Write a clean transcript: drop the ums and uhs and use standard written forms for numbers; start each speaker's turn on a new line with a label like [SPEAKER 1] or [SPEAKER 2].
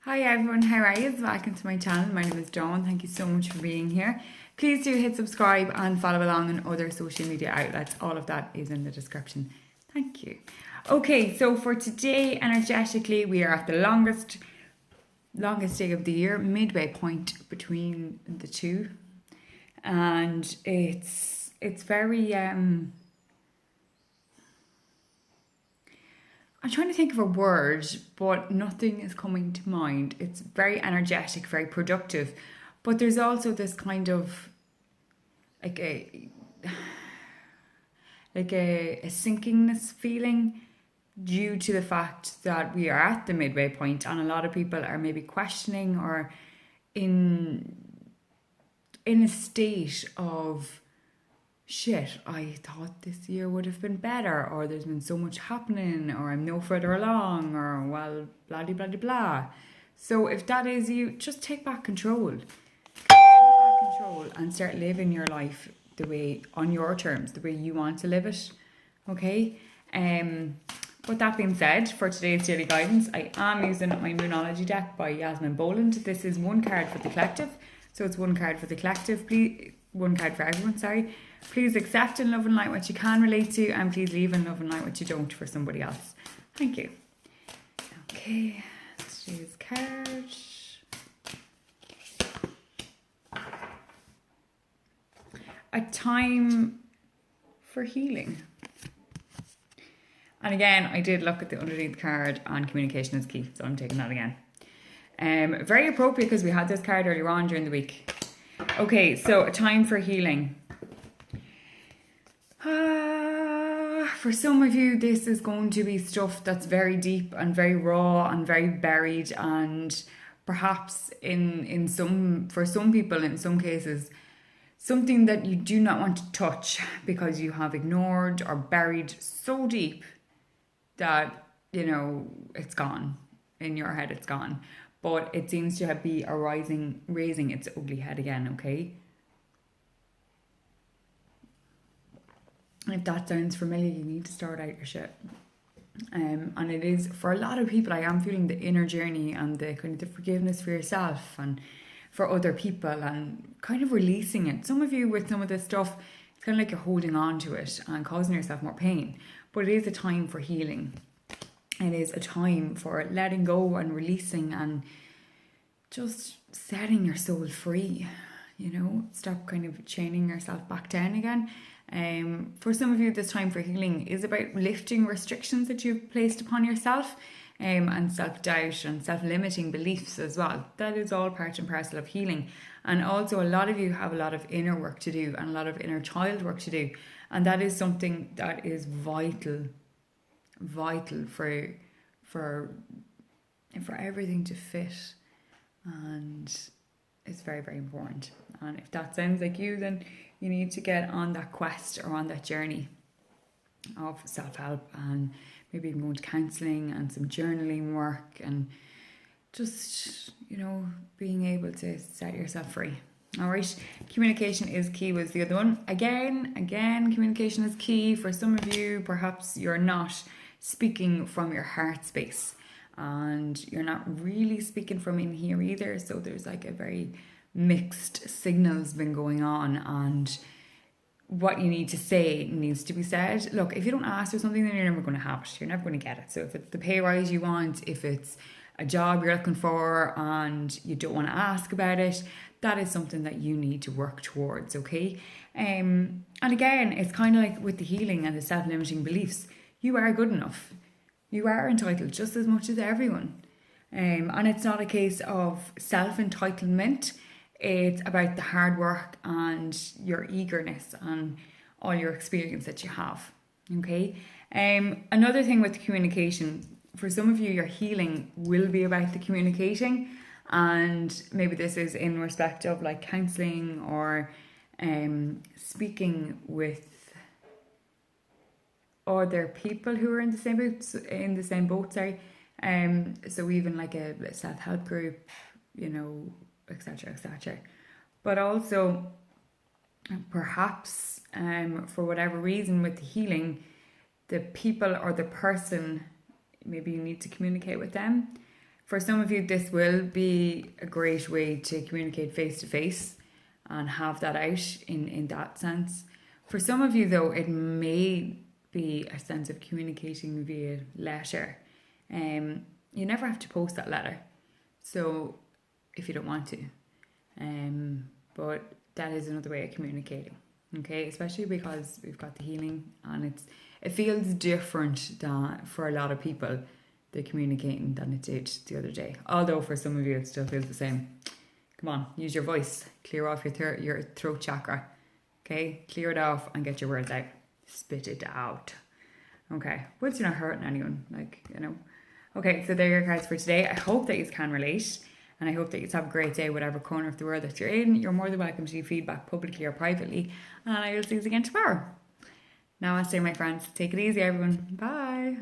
[SPEAKER 1] Hi everyone, how are you? Welcome to my channel. My name is Dawn. Thank you so much for being here. Please do hit subscribe and follow along on other social media outlets. All of that is in the description. Thank you. Okay, so for today, energetically, we are at the longest day of the year, midway point between the two, and it's very I'm trying to think of a word, but nothing is coming to mind. It's very energetic, very productive, but there's also this kind of like a sinkingness feeling due to the fact that we are at the midway point, and a lot of people are maybe questioning or in a state of shit, I thought this year would have been better, or there's been so much happening, or I'm no further along, or well, blah blah blah blah. So if that is you, just take back control. Take back control and start living your life the way, on your terms, the way you want to live it. Okay? With that being said, for today's daily guidance, I am using my Moonology deck by Yasmin Boland. This is one card for the collective. So it's one card for the collective, please, one card for everyone, sorry. Please accept and love and like what you can relate to, and please leave and love and like what you don't for somebody else. Thank you. Okay, today's card. A time for healing. And again, I did look at the underneath card, and communication is key, so I'm taking that again. Very appropriate because we had this card earlier on during the week. Okay, so a time for healing. For some of you, this is going to be stuff that's very deep and very raw and very buried, and perhaps for some people, in some cases, something that you do not want to touch because you have ignored or buried so deep that, you know, it's gone. In your head, it's gone. But it seems to be raising its ugly head again, okay? If that sounds familiar, you need to start out your shit. And it is, for a lot of people, I am feeling the inner journey and the kind of the forgiveness for yourself and for other people, and kind of releasing it. Some of you with some of this stuff, it's kind of like you're holding on to it and causing yourself more pain. But it is a time for healing. It is a time for letting go and releasing and just setting your soul free. You know, stop kind of chaining yourself back down again. For some of you, this time for healing is about lifting restrictions that you've placed upon yourself, and self-doubt and self-limiting beliefs as well. That is all part and parcel of healing. And also, a lot of you have a lot of inner work to do and a lot of inner child work to do, and that is something that is vital for everything to fit, and it's very, very important. And if that sounds like you, then you need to get on that quest or on that journey of self-help, and maybe even going to counselling and some journaling work, and just, you know, being able to set yourself free. All right, communication is key was the other one. Again, communication is key. For some of you, perhaps you're not speaking from your heart space, and you're not really speaking from in here either. So there's like a very mixed signals been going on, and what you need to say needs to be said. Look, if you don't ask for something, then you're never going to have it. You're never going to get it. So if it's the pay rise you want, if it's a job you're looking for and you don't want to ask about it, that is something that you need to work towards, okay? And again, it's kind of like with the healing and the self-limiting beliefs. You are good enough. You are entitled just as much as everyone. And it's not a case of self-entitlement. It's about the hard work and your eagerness and all your experience that you have. Okay. Another thing with communication, for some of you, your healing will be about the communicating, and maybe this is in respect of like counselling or speaking with other people who are in the same boat. So even like a self-help group, you know, etc. But also perhaps for whatever reason with the healing, the people or the person, maybe you need to communicate with them For some of you, this will be a great way to communicate face to face and have that out in that sense. For some of you, though, it may be a sense of communicating via letter. You never have to post that letter, so if you don't want to. But that is another way of communicating. Okay, especially because we've got the healing, and it feels different for a lot of people, the communicating, than it did the other day. Although for some of you it still feels the same. Come on, use your voice, clear off your throat chakra. Okay, clear it off and get your words out. Spit it out. Okay, once you're not hurting anyone, Okay, so there are your cards for today. I hope that you can relate. And I hope that you have a great day, whatever corner of the world that you're in. You're more than welcome to leave feedback publicly or privately. And I will see you again tomorrow. Namaste, my friends. Take it easy, everyone. Bye.